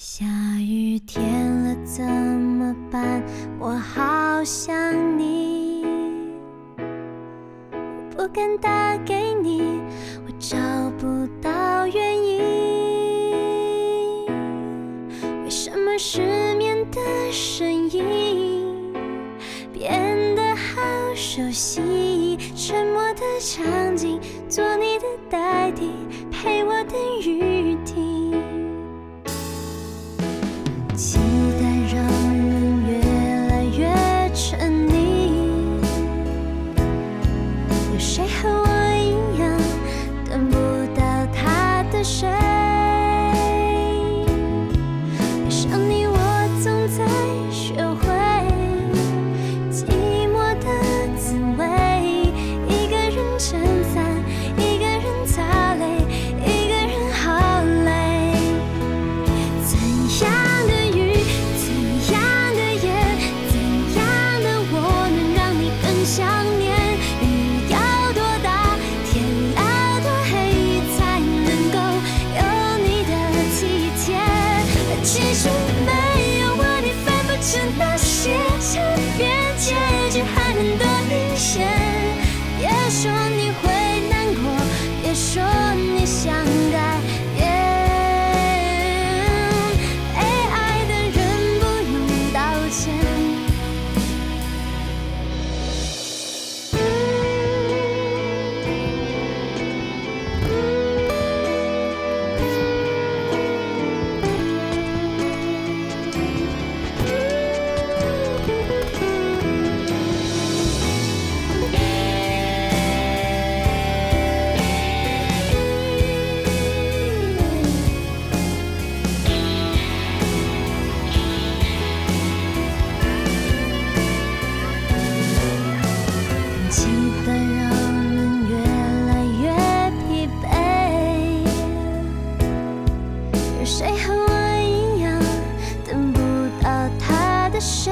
下雨天了怎么办？我好想你，我不敢打给你，我找不到原因。为什么失眠的声音变得好熟悉？沉默的场景，做你的代替，陪我等雨停。期待让人越来越沉溺，有谁和我一样等不到他的谁？爱上你我总在学会寂寞的滋味，一个人撑伞，一个人擦泪，一个人好累。怎样想念，雨要多大，天要多黑，才能够有你的体贴。其实没有我，你分不清那些差别，结局还能多明显。别说你会难过，别说你想改变，被爱的人不用道歉。谁和我一样等不到他的谁？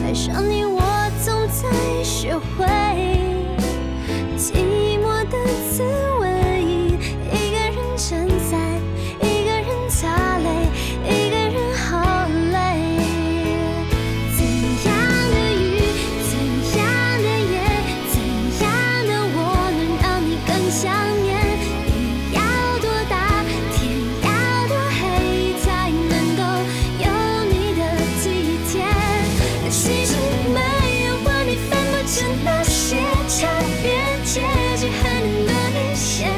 爱上你我总在学会寂寞的滋味，一个人撑伞，一个人擦泪，一个人好累。怎样的雨，怎样的夜，怎样的我能让你更想念？那些差别，结局还能多明显。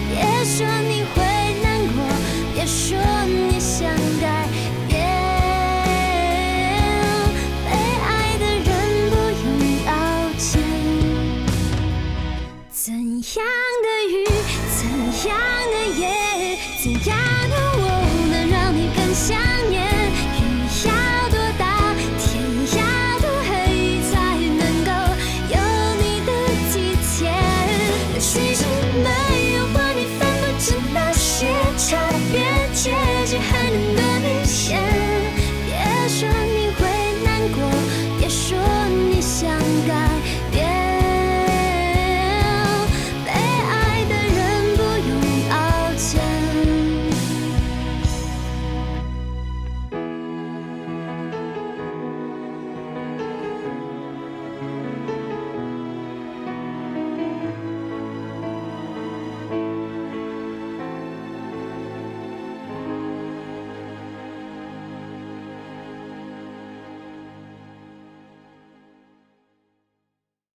别说你会难过，别说你想改变，被爱的人不用道歉。怎样的雨，怎样的夜，怎样的我能让你更想念？雨要多大，天要多黑，才能够有你的体贴。其实没有我，你分不清那些差别，结局还能多明显。别说你会难过，